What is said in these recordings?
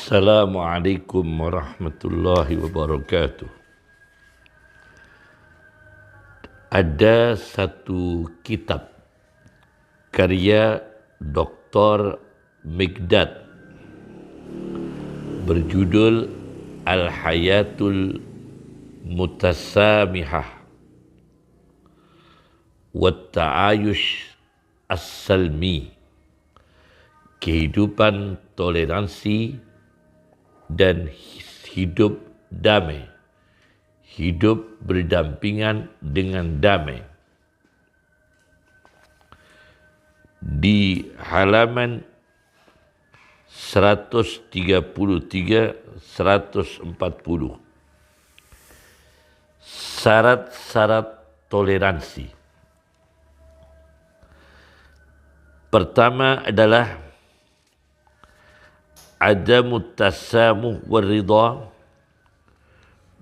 Assalamualaikum warahmatullahi wabarakatuh. Ada satu kitab karya Dr. Mikdad berjudul Al-Hayatul Mutasamihah wa Ta'ayush As-Salmi, kehidupan toleransi dan hidup damai, hidup berdampingan dengan damai. Di halaman 133-140, syarat-syarat toleransi. Pertama adalah adamut tasamuh wal ridha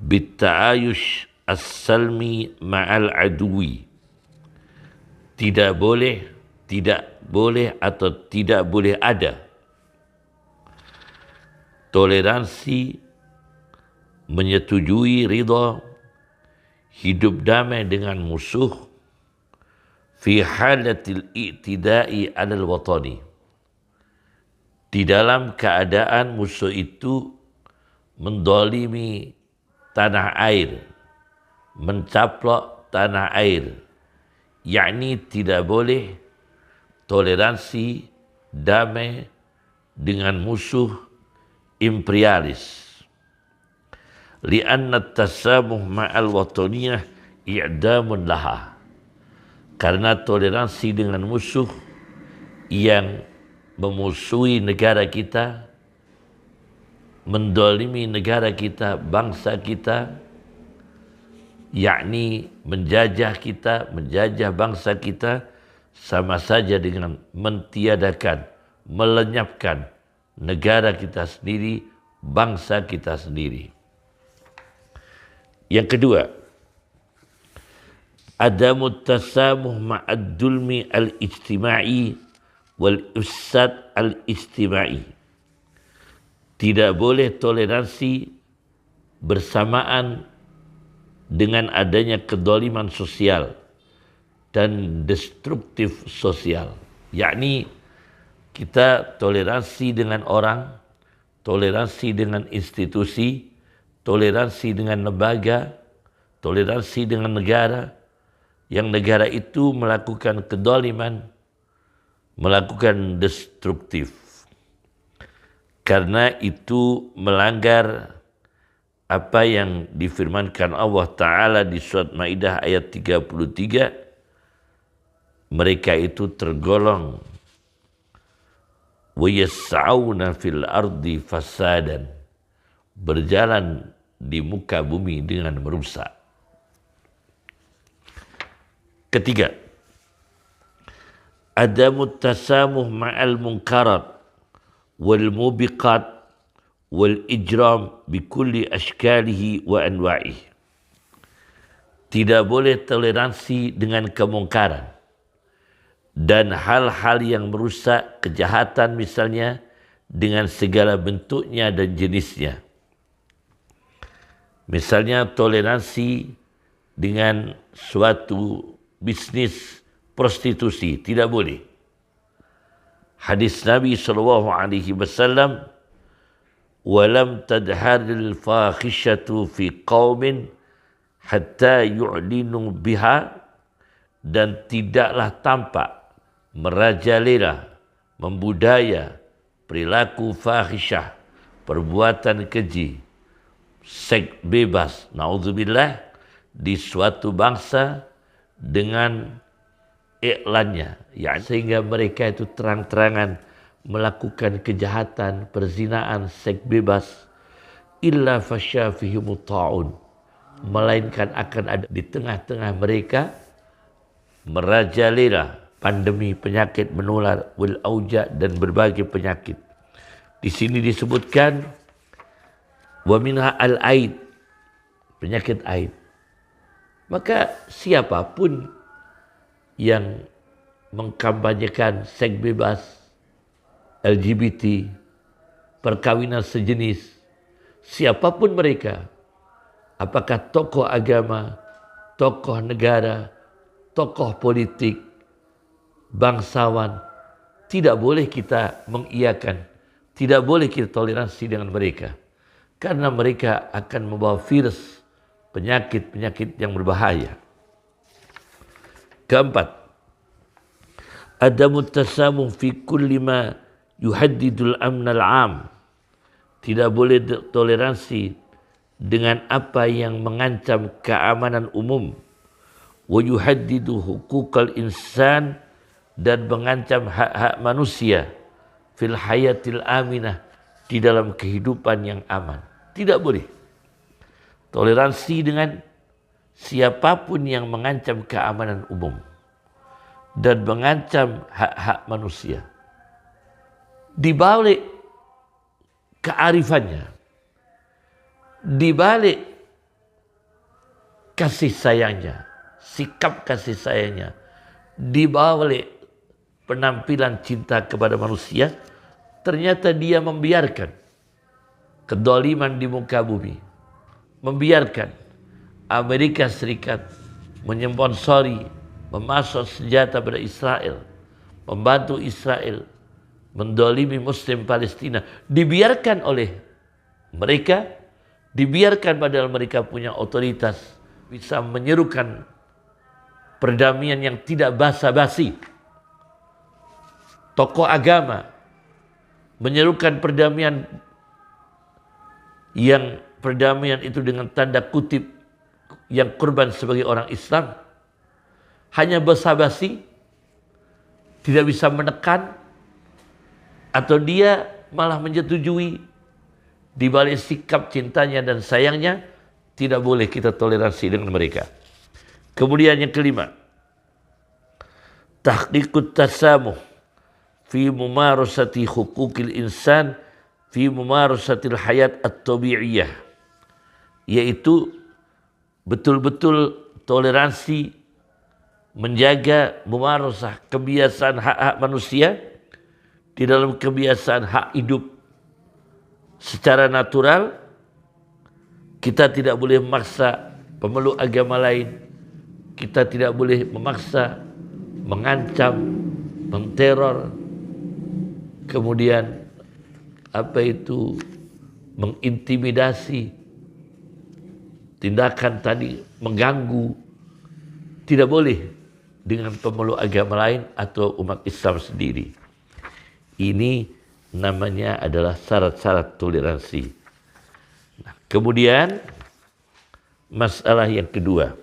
bitta'ayush as-salmi ma'al aduwi. Tidak boleh atau tidak boleh ada toleransi, menyetujui ridha, hidup damai dengan musuh fi halatil i'tida'i 'alal watani, di dalam keadaan musuh itu mendolimi tanah air, mencaplok tanah air, yakni tidak boleh toleransi damai dengan musuh imperialis. Li'anna tasamuh ma'al wataniyah i'damun laha, karena toleransi dengan musuh yang memusuhi negara kita, mendolimi negara kita, bangsa kita, yakni menjajah kita, menjajah bangsa kita, sama saja dengan mentiadakan, melenyapkan negara kita sendiri, bangsa kita sendiri. Yang kedua, adamut tasamuh ma'ad dulmi al-ijtima'i wal ifsad al-ijtima'i. Tidak boleh toleransi bersamaan dengan adanya kedoliman sosial dan destruktif sosial. Yakni kita toleransi dengan orang, toleransi dengan institusi, toleransi dengan lembaga, toleransi dengan negara, yang negara itu melakukan kedoliman, melakukan destruktif. Karena itu melanggar apa yang difirmankan Allah Ta'ala di surat Maidah ayat 33, mereka itu tergolong wa yas'auna fil ardi fasadan, berjalan di muka bumi dengan merusak. Ketiga, adamut tasamuh ma'al munkarat wal mubiqat wal ijram bikulli ashkalihi wa anwa'ihi. Tidak boleh toleransi dengan kemungkaran dan hal-hal yang merusak, kejahatan misalnya, dengan segala bentuknya dan jenisnya. Misalnya toleransi dengan suatu bisnis prostitusi, tidak boleh. Hadis Nabi SAW, walam tadharil fakhishatu fi qaumin hatta yu'linu biha, dan tidaklah tampak merajalela, membudaya perilaku fahisyah, perbuatan keji, seks bebas, naudzubillah, di suatu bangsa dengan iklannya, ya, sehingga mereka itu terang-terangan melakukan kejahatan, perzinaan, seks bebas, illa fasya fihimut ta'un, melainkan akan ada di tengah-tengah mereka merajalela pandemi, penyakit menular, wal auja, dan berbagai penyakit. Di sini disebutkan wa minha al-aid, penyakit aid. Maka siapapun yang mengkampanyekan seks bebas, LGBT, perkawinan sejenis, siapapun mereka, apakah tokoh agama, tokoh negara, tokoh politik, bangsawan, tidak boleh kita mengiyakan, tidak boleh kita toleransi dengan mereka. Karena mereka akan membawa virus, penyakit-penyakit yang berbahaya. Keempat, adamu tasamuh fi kulli ma yuhaddidul amnal am. Tidak boleh toleransi dengan apa yang mengancam keamanan umum. Wa yuhaddidu hukukal insan, dan mengancam hak-hak manusia fil hayatil aminah, di dalam kehidupan yang aman. Tidak boleh toleransi dengan siapapun yang mengancam keamanan umum dan mengancam hak-hak manusia. Di balik kearifannya, di balik kasih sayangnya, sikap kasih sayangnya, di balik penampilan cinta kepada manusia, ternyata dia membiarkan kedoliman di muka bumi, membiarkan Amerika Serikat menyponsori, memasok senjata pada Israel, membantu Israel mendolimi Muslim Palestina, dibiarkan oleh mereka, dibiarkan padahal mereka punya otoritas, bisa menyerukan perdamaian yang tidak basa-basi. Tokoh agama menyerukan perdamaian yang perdamaian itu dengan tanda kutip yang korban sebagai orang Islam, hanya basa-basi, tidak bisa menekan, atau dia malah menyetujui di balik sikap cintanya dan sayangnya. Tidak boleh kita toleransi dengan mereka. Kemudian yang kelima, tahqiqut tasamuh fi mumarasati hukukil insan fi mumarasatil hayat at-tabi'iyah, yaitu betul-betul toleransi, menjaga mumarasah kebiasaan hak-hak manusia di dalam kebiasaan hak hidup secara natural. Kita tidak boleh memaksa pemeluk agama lain, kita tidak boleh memaksa, mengancam, menteror, kemudian mengintimidasi, tindakan tadi mengganggu. Tidak boleh dengan pemeluk agama lain atau umat Islam sendiri. Ini namanya adalah syarat-syarat toleransi. Nah, kemudian masalah yang kedua,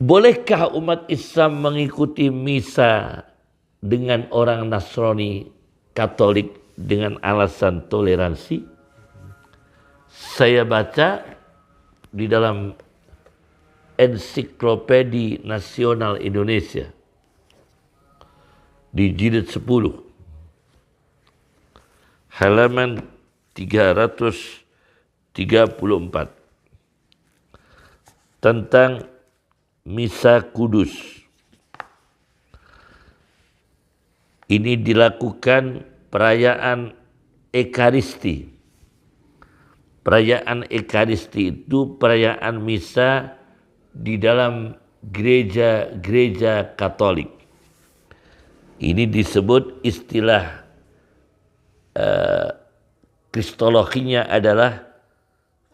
bolehkah umat Islam mengikuti misa dengan orang Nasrani Katolik dengan alasan toleransi? Saya baca di dalam Ensiklopedia Nasional Indonesia di jilid 10 halaman 334 tentang misa kudus. Ini dilakukan perayaan Ekaristi. Perayaan Ekaristi itu perayaan misa di dalam gereja-gereja Katolik. Ini disebut istilah kristologinya adalah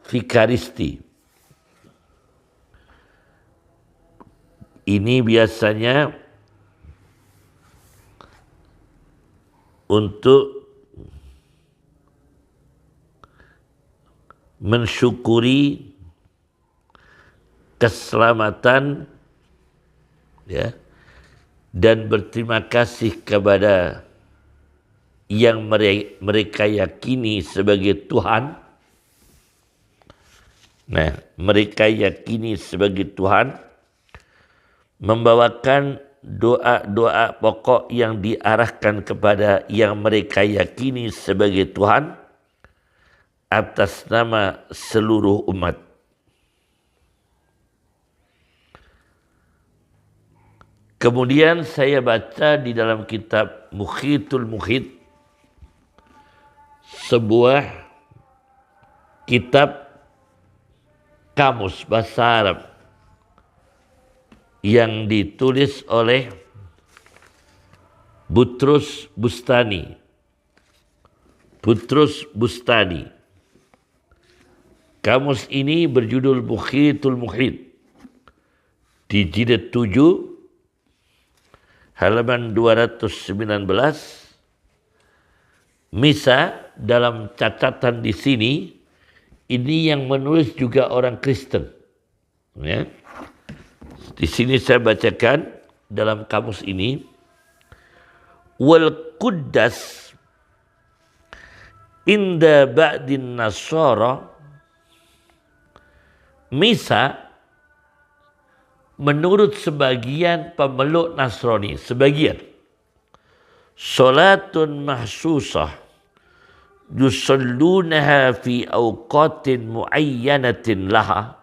Vikaristi. Ini biasanya untuk mensyukuri keselamatan, ya, dan berterima kasih kepada yang mereka yakini sebagai Tuhan. Nah, mereka yakini sebagai Tuhan, membawakan doa-doa pokok yang diarahkan kepada yang mereka yakini sebagai Tuhan atas nama seluruh umat. Kemudian saya baca di dalam kitab Muhitul Muhit sebuah kitab kamus bahasa Arab yang ditulis oleh Butrus Bustani. Butrus Bustani. Kamus ini berjudul Mukhitul Mukhit. Di jilid 7 halaman 219. Misa dalam catatan di sini, ini yang menulis juga orang Kristen. Ya. Di sini saya bacakan dalam kamus ini. Wal Quddas inda ba'din Nasara. Misa menurut sebagian pemeluk Nasrani, sebagian. Salatun mahsusah yusallunaha fi awqatin muayyanatin laha,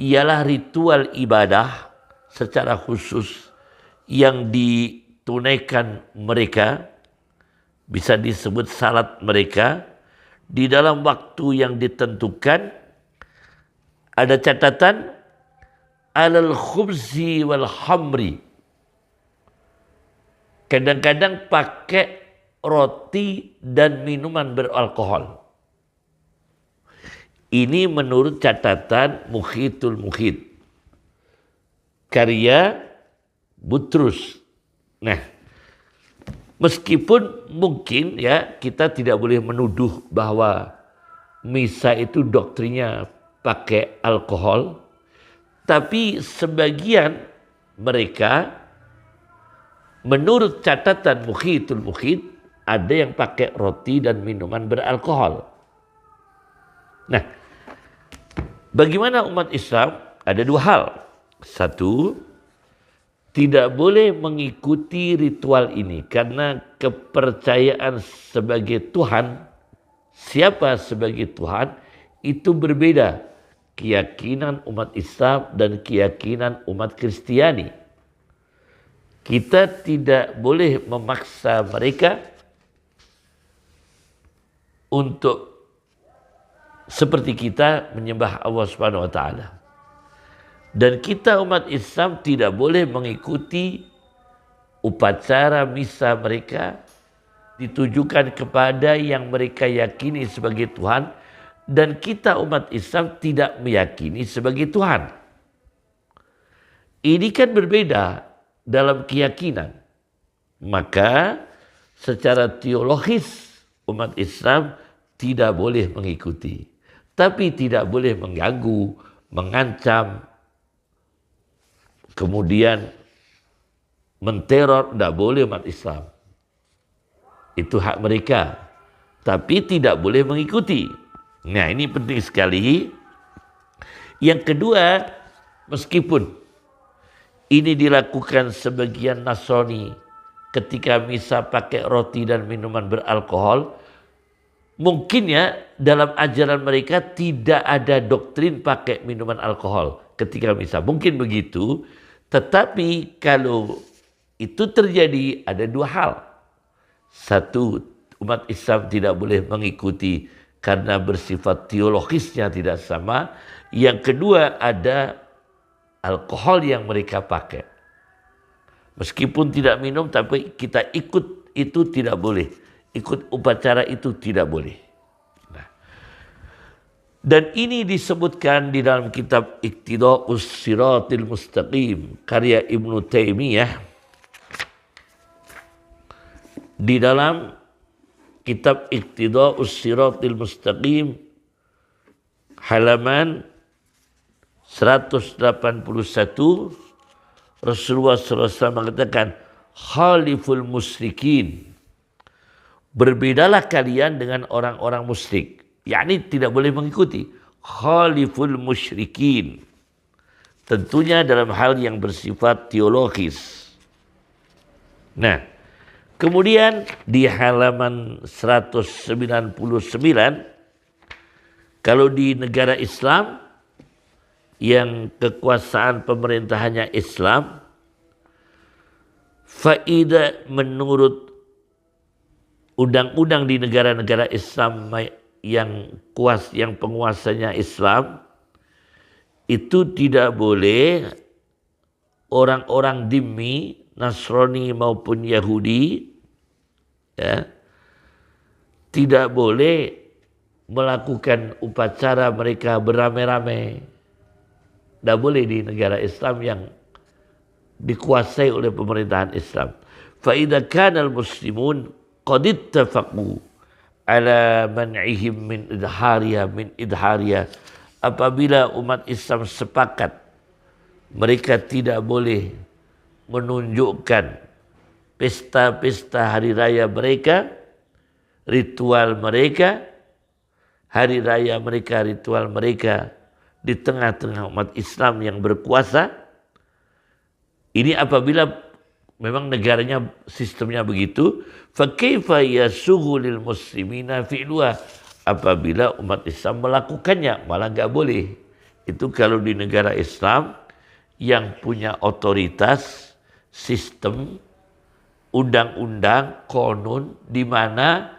ialah ritual ibadah secara khusus yang ditunaikan mereka, bisa disebut salat mereka, di dalam waktu yang ditentukan. Ada catatan alal khubzi wal hamri. Kadang-kadang pakai roti dan minuman beralkohol. Ini menurut catatan Mukhitul Mukhit, karya Butrus. Nah, meskipun mungkin ya kita tidak boleh menuduh bahwa misa itu doktrinnya pakai alkohol, tapi sebagian mereka menurut catatan Mukhitul Mukhit ada yang pakai roti dan minuman beralkohol. Nah, bagaimana umat Islam? Ada dua hal. Satu, tidak boleh mengikuti ritual ini karena kepercayaan sebagai Tuhan, siapa sebagai Tuhan, itu berbeda. Keyakinan umat Islam dan keyakinan umat Kristiani. Kita tidak boleh memaksa mereka untuk seperti kita menyembah Allah Subhanahu wa taala. Dan kita umat Islam tidak boleh mengikuti upacara misa mereka ditujukan kepada yang mereka yakini sebagai Tuhan, dan kita umat Islam tidak meyakini sebagai Tuhan. Ini kan berbeda dalam keyakinan. Maka secara teologis umat Islam tidak boleh mengikuti. Tapi tidak boleh mengganggu, mengancam, kemudian menteror, tidak boleh umat Islam. Itu hak mereka. Tapi tidak boleh mengikuti. Nah, ini penting sekali. Yang kedua, meskipun ini dilakukan sebagian Nasrani ketika misa pakai roti dan minuman beralkohol, mungkin ya dalam ajaran mereka tidak ada doktrin pakai minuman alkohol ketika misa. Mungkin begitu, tetapi kalau itu terjadi ada dua hal. Satu, umat Islam tidak boleh mengikuti karena bersifat teologisnya tidak sama. Yang kedua, ada alkohol yang mereka pakai. Meskipun tidak minum, tapi kita ikut itu tidak boleh. Ikut upacara itu tidak boleh. Nah, dan ini disebutkan di dalam kitab Iqtida'us Siratil Mustaqim, karya Ibnu Taimiyah. Di dalam kitab Iqtida'us Siratil Mustaqim halaman 181, Rasulullah SAW mengatakan, khaliful musyrikin, berbedalah kalian dengan orang-orang musyrik. yakni tidak boleh mengikuti. Khaliful musyrikin, tentunya dalam hal yang bersifat teologis. Nah, kemudian di halaman 199, kalau di negara Islam yang kekuasaan pemerintahannya Islam, faida menurut undang-undang di negara-negara Islam yang penguasanya Islam itu tidak boleh orang-orang dhimmi, Nasrani maupun Yahudi ya, tidak boleh melakukan upacara mereka beramai-ramai. Tidak boleh di negara Islam yang dikuasai oleh pemerintahan Islam. فَإِذَا كَانَ الْمُسْلِمُونَ قَدِ اتَّفَقُوا عَلَى مَنْعِهِمْ مِنْ إِدْهَارِهَا. Apabila umat Islam sepakat mereka tidak boleh menunjukkan pesta-pesta hari raya mereka, ritual mereka, hari raya mereka, ritual mereka di tengah-tengah umat Islam yang berkuasa. Ini apabila memang negaranya sistemnya begitu, fakaifa yasughu lil muslimina fi'luha. Apabila umat Islam melakukannya malah enggak boleh. Itu kalau di negara Islam yang punya otoritas, sistem, undang-undang, konun, di mana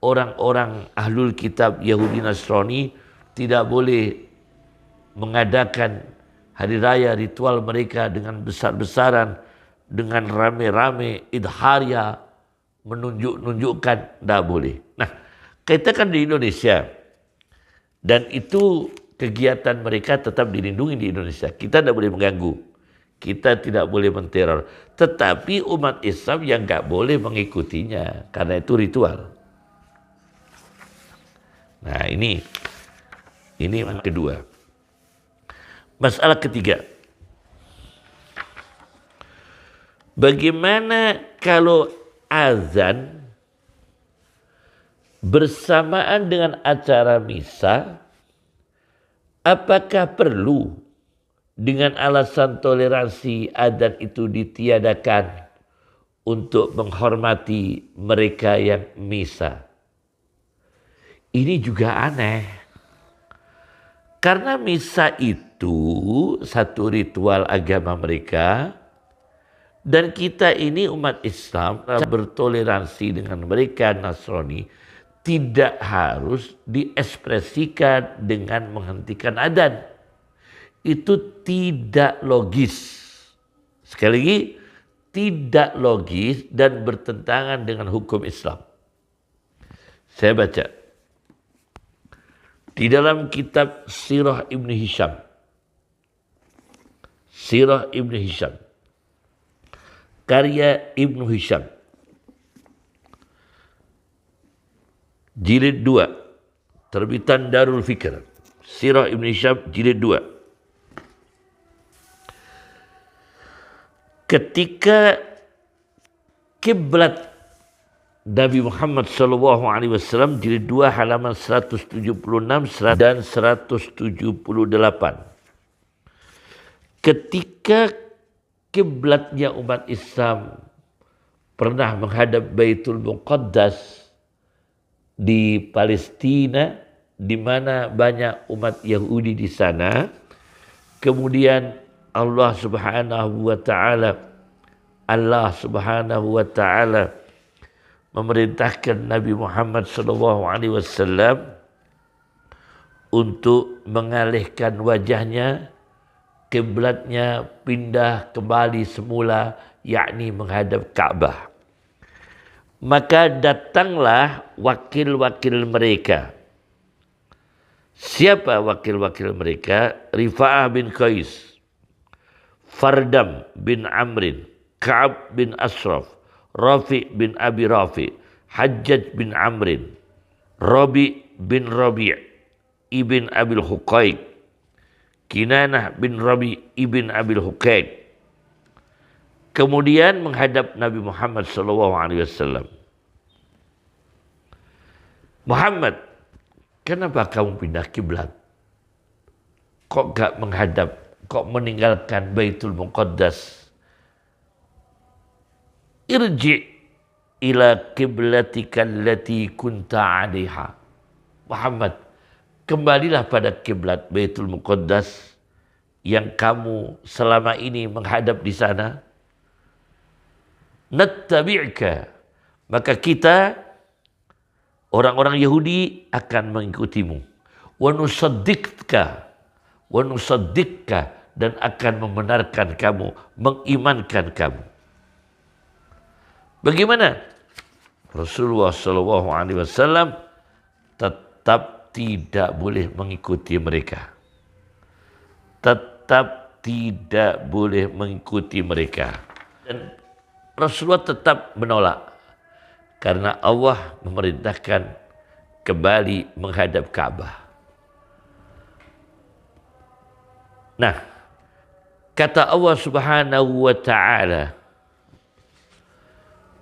orang-orang ahlul kitab Yahudi Nasrani tidak boleh mengadakan hari raya ritual mereka dengan besar-besaran, dengan rame-rame, idharya, menunjukkan, tidak boleh. Nah, kita kan di Indonesia, dan itu kegiatan mereka tetap dilindungi di Indonesia. Kita tidak boleh mengganggu, kita tidak boleh menteror. Tetapi umat Islam yang nggak boleh mengikutinya, karena itu ritual. Nah ini yang kedua. Masalah ketiga. Bagaimana kalau azan bersamaan dengan acara misa, apakah perlu dengan alasan toleransi adzan itu ditiadakan untuk menghormati mereka yang misa? Ini juga aneh. Karena misa itu satu ritual agama mereka, dan kita ini umat Islam bertoleransi dengan mereka Nasrani, tidak harus diekspresikan dengan menghentikan adzan. Itu tidak logis. Sekali lagi, tidak logis dan bertentangan dengan hukum Islam. Saya baca di dalam kitab Sirah Ibn Hisham. Sirah Ibn Hisham, karya Ibn Hisham, jilid 2, terbitan Darul Fikr. Sirah Ibn Hisham, jilid 2. Ketika kiblat Nabi Muhammad SAW, jilid 2 halaman 176 dan 178. Ketika kiblatnya umat Islam pernah menghadap Baitul Muqaddas di Palestina, di mana banyak umat Yahudi di sana. Kemudian Allah Subhanahu wa taala memerintahkan Nabi Muhammad SAW untuk mengalihkan wajahnya, kiblatnya pindah kembali semula, yakni menghadap Ka'bah. Maka datanglah wakil-wakil mereka. Siapa wakil-wakil mereka? Rifa'ah bin Qais, Fardam bin Amrin, Ka'ab bin Ashraf, Rafi bin Abi Rafi, Hajjaj bin Amrin, Rabi bin Rabi' ibn Abil Huqaiq, Kinanah bin Rabi' ibn Abil Huqaiq. Kemudian menghadap Nabi Muhammad SAW. Muhammad, kenapa kamu pindah kiblat? Kok gak menghadap, kok meninggalkan Baitul Muqaddas? Irji' ila qiblatika allati kunta 'alaiha. Muhammad, kembalilah pada kiblat Baitul Muqaddas yang kamu selama ini menghadap di sana. Nattabi'ka, maka kita Orang-orang Yahudi akan mengikutimu. Wa nusaddiqka dan akan membenarkan kamu, mengimankan kamu. Bagaimana? Rasulullah SAW tetap tidak boleh mengikuti mereka. Tetap tidak boleh mengikuti mereka. Dan Rasulullah tetap menolak. Karena Allah memerintahkan kembali menghadap Ka'bah. Nah, kata Allah Subhanahu wa ta'ala,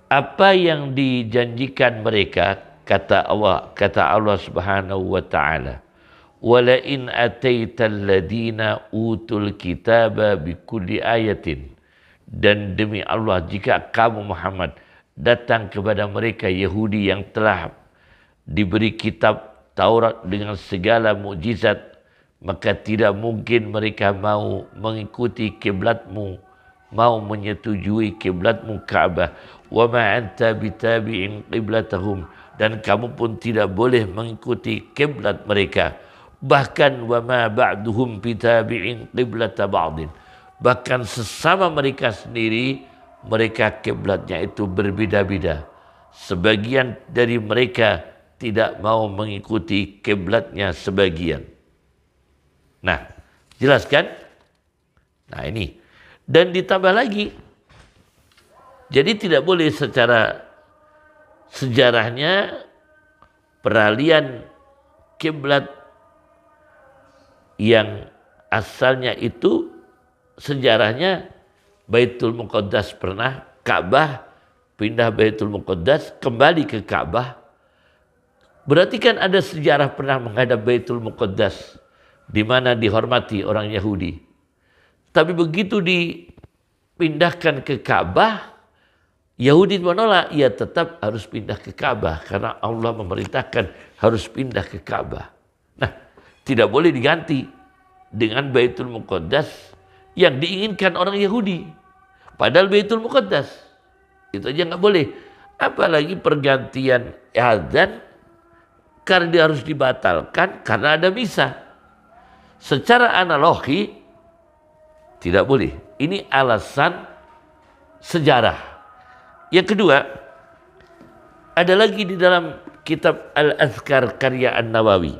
apa yang dijanjikan mereka, kata Allah Subhanahu wa ta'ala, wala in ataital ladina utul kitaba bikulli ayatin, dan demi Allah jika kamu Muhammad datang kepada mereka Yahudi yang telah diberi kitab Taurat dengan segala mukjizat, maka tidak mungkin mereka mau mengikuti kiblatmu, mau menyetujui kiblatmu Ka'bah. Wa ma anta bitabi'in qiblatahum, dan kamu pun tidak boleh mengikuti kiblat mereka. Bahkan wa ma ba'duhum bitabi'in qiblata ba'din, bahkan sesama mereka sendiri, mereka kiblatnya itu berbeda-beda. Sebagian dari mereka tidak mau mengikuti kiblatnya sebagian. Nah, jelas kan? Nah ini. Dan ditambah lagi, jadi tidak boleh secara sejarahnya peralihan kiblat yang asalnya itu sejarahnya Baitul Muqaddas pernah, Ka'bah pindah Baitul Muqaddas kembali ke Ka'bah. Berarti kan ada sejarah pernah menghadap Baitul Muqaddas di mana dihormati orang Yahudi. Tapi begitu dipindahkan ke Ka'bah, Yahudi menolak, ia tetap harus pindah ke Ka'bah karena Allah memerintahkan harus pindah ke Ka'bah. Nah, tidak boleh diganti dengan Baitul Muqaddas yang diinginkan orang Yahudi. Padahal Baitul Muqaddas itu aja nggak boleh. Apalagi pergantian azan karena dia harus dibatalkan karena ada misa. Secara analogi tidak boleh. Ini alasan sejarah. Yang kedua, ada lagi di dalam kitab Al-Adhkar karya An-Nawawi.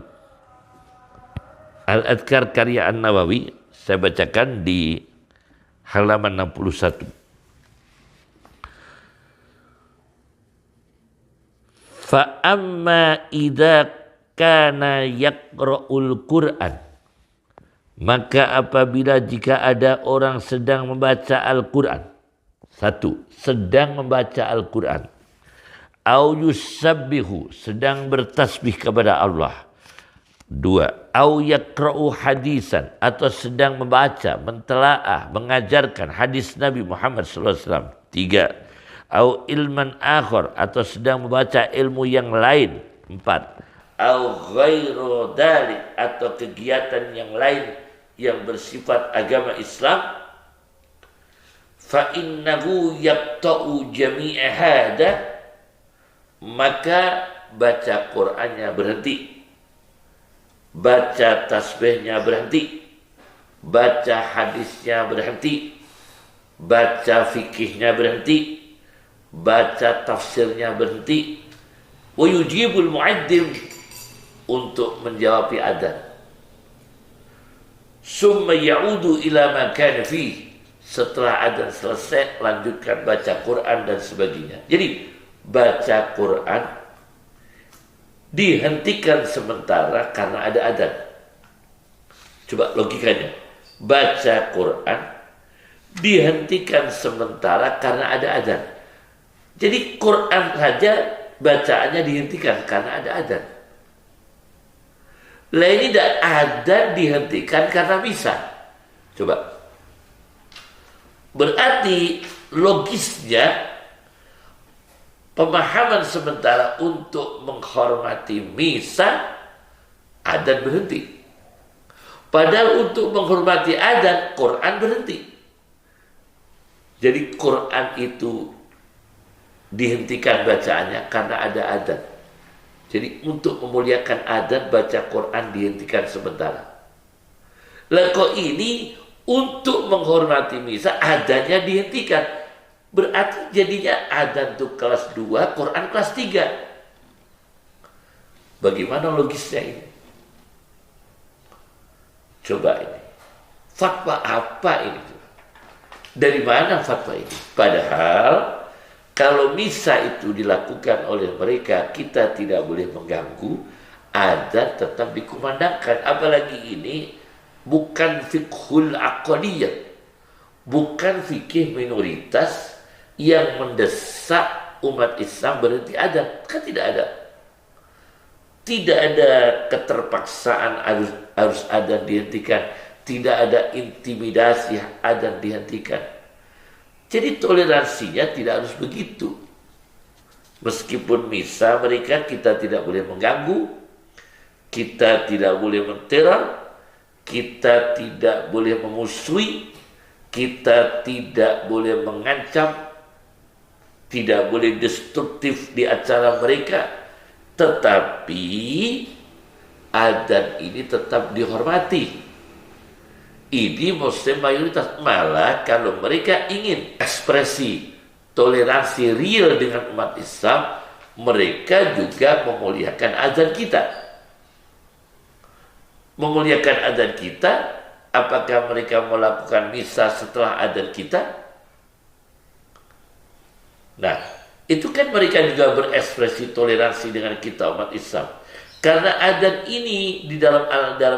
Al-Adhkar karya An-Nawawi, saya bacakan di halaman 61. Fa amma idza kana yaqra'ul Qur'an, maka apabila jika ada orang sedang membaca Al-Quran, satu, sedang membaca Al-Quran, au yusabbihu, sedang bertasbih kepada Allah, dua, au yakra'u hadisan, atau sedang membaca, mentelaah, mengajarkan hadis Nabi Muhammad SAW, tiga, au ilman akhar, atau sedang membaca ilmu yang lain, empat, au ghairu dzalik, atau kegiatan yang lain yang bersifat agama Islam, fa innahu yaqta'u jami'a hada, maka baca Qur'annya berhenti, baca tasbihnya berhenti, baca hadisnya berhenti, baca fikihnya berhenti, baca tafsirnya berhenti, wa yujibul mu'addim, untuk menjawab adzan. Summa ya'udu ila ma kana fi, setelah adzan selesai lanjutkan baca Quran dan sebagainya. Jadi baca Quran dihentikan sementara karena ada adzan. Coba logikanya. Baca Quran dihentikan sementara karena ada adzan. Jadi Quran saja bacaannya dihentikan karena ada adzan. Lah ini tidak ada dihentikan karena bisa. Coba. Berarti logisnya pemahaman sementara untuk menghormati misa, adzan berhenti. Padahal untuk menghormati adzan, Quran berhenti. Jadi Quran itu dihentikan bacaannya karena ada adzan. Jadi untuk memuliakan adzan baca Quran dihentikan sementara. Lah kok ini untuk menghormati misa adzannya dihentikan. Berarti jadinya adzan itu kelas 2, Quran kelas 3. Bagaimana logisnya ini? Coba ini. Fatwa apa ini? Dari mana fatwa ini? Padahal kalau misa itu dilakukan oleh mereka, kita tidak boleh mengganggu, adzan tetap dikumandangkan. Apalagi ini bukan fiqhul aqliyah, bukan fikih minoritas yang mendesak umat Islam berhenti adzan. Kan tidak ada. Tidak ada keterpaksaan harus adzan dihentikan. Tidak ada intimidasi adzan dihentikan. Jadi toleransinya tidak harus begitu. Meskipun misa mereka kita tidak boleh mengganggu, kita tidak boleh menteror, kita tidak boleh memusuhi, kita tidak boleh mengancam, tidak boleh destruktif di acara mereka, tetapi adzan ini tetap dihormati. Ini muslim mayoritas. Malah kalau mereka ingin ekspresi toleransi real dengan umat Islam, mereka juga memuliakan azan kita. Memuliakan azan kita, apakah mereka melakukan misa setelah azan kita? Nah, itu kan mereka juga berekspresi toleransi dengan kita umat Islam. Karena azan ini di dalam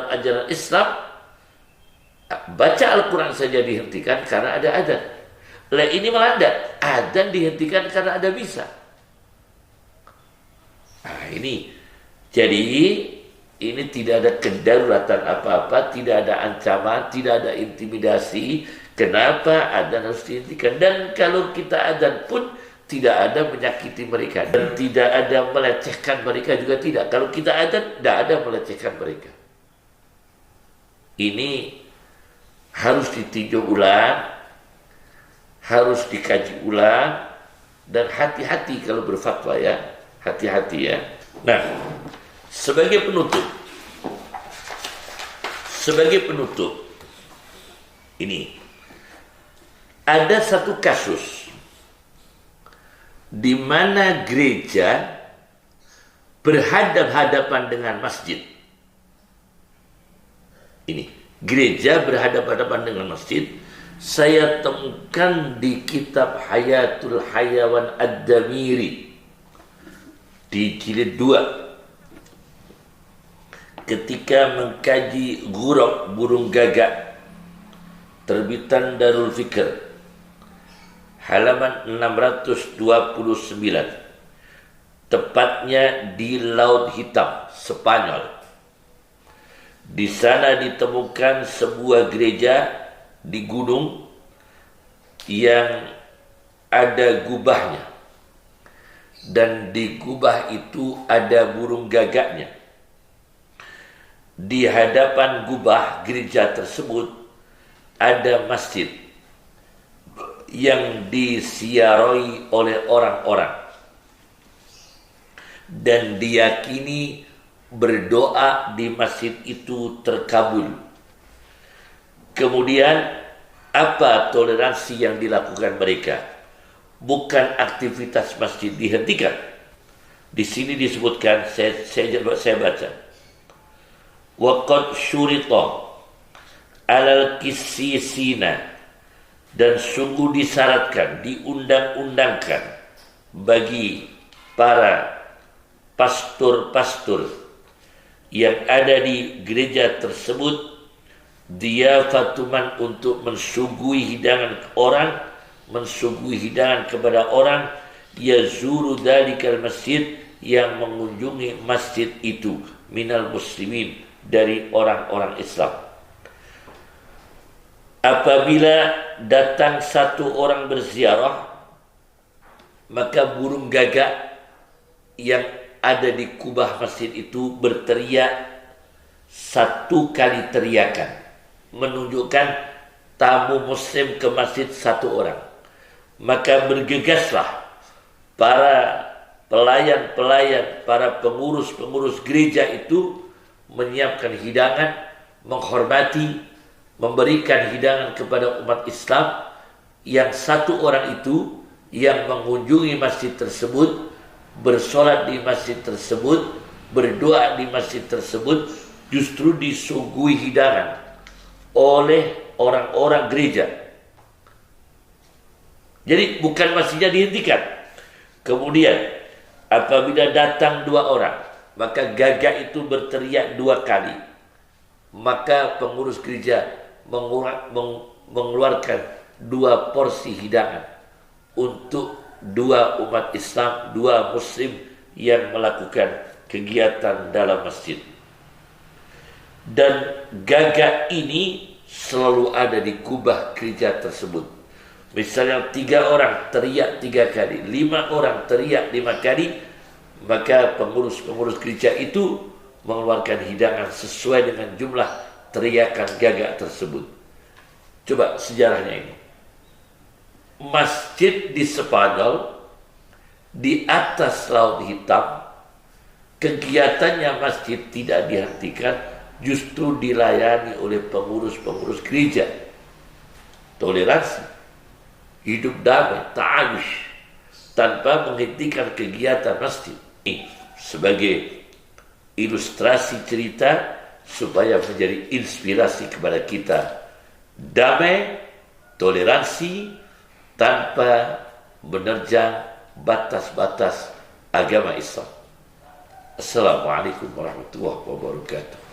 ajaran Islam, baca Al-Quran saja dihentikan karena ada adzan. Lah ini melanda, adzan dihentikan karena ada misa. Nah ini, jadi ini tidak ada kedaruratan apa-apa, tidak ada ancaman, tidak ada intimidasi. Kenapa adzan harus dihentikan? Dan kalau kita adzan pun tidak ada menyakiti mereka dan tidak ada melecehkan mereka juga tidak. Kalau kita adzan, tidak ada melecehkan mereka. Ini harus ditinjau ulang, harus dikaji ulang, dan hati-hati kalau berfatwa ya, hati-hati ya. Nah, sebagai penutup, ini ada satu kasus di mana gereja berhadapan-hadapan dengan masjid. Ini. Gereja berhadapan-hadapan dengan masjid. Saya temukan di kitab Hayatul Hayawan Ad-Damiri di jilid 2 ketika mengkaji Ghurab burung gagak terbitan Darul Fikr halaman 629, tepatnya di Laut Hitam, Spanyol. Di sana ditemukan sebuah gereja di gunung yang ada gubahnya, dan di gubah itu ada burung gagaknya. Di hadapan gubah gereja tersebut ada masjid yang disiarahi oleh orang-orang dan diyakini berdoa di masjid itu terkabul. Kemudian apa toleransi yang dilakukan mereka? Bukan aktivitas masjid dihentikan. Di sini disebutkan, saya baca. Waqad syurita alal qissisina, dan sungguh disyaratkan, diundang-undangkan bagi para pastor-pastor yang ada di gereja tersebut, dia fatuman untuk mensuguhi hidangan orang, mensuguhi hidangan kepada orang, yazuru dalikal masjid, yang mengunjungi masjid itu, minal muslimin, dari orang-orang Islam. Apabila datang satu orang berziarah, maka burung gagak yang ada di kubah masjid itu berteriak satu kali teriakan, menunjukkan tamu muslim ke masjid satu orang. Maka bergegaslah para pelayan-pelayan, para pengurus-pengurus gereja itu menyiapkan hidangan, menghormati, memberikan hidangan kepada umat Islam. Yang satu orang itu yang mengunjungi masjid tersebut, bersolat di masjid tersebut, berdoa di masjid tersebut, justru disuguhi hidangan oleh orang-orang gereja. Jadi bukan masjidnya dihentikan. Kemudian apabila datang 2 orang, maka gagak itu berteriak 2 kali. Maka pengurus gereja mengeluarkan 2 porsi hidangan untuk 2 umat Islam, 2 muslim yang melakukan kegiatan dalam masjid. Dan gagak ini selalu ada di kubah gereja tersebut. Misalnya 3 orang teriak 3 kali, 5 orang teriak 5 kali, maka pengurus-pengurus gereja itu mengeluarkan hidangan sesuai dengan jumlah teriakan gagak tersebut. Coba sejarahnya ini. Masjid di Spanyol, di atas Laut Hitam, kegiatannya masjid tidak dihentikan, justru dilayani oleh pengurus-pengurus gereja. Toleransi, hidup damai, ta'ayush, tanpa menghentikan kegiatan masjid. Ini sebagai ilustrasi cerita supaya menjadi inspirasi kepada kita. Damai, toleransi, tanpa menerjang batas-batas agama Islam. Assalamualaikum warahmatullahi wabarakatuh.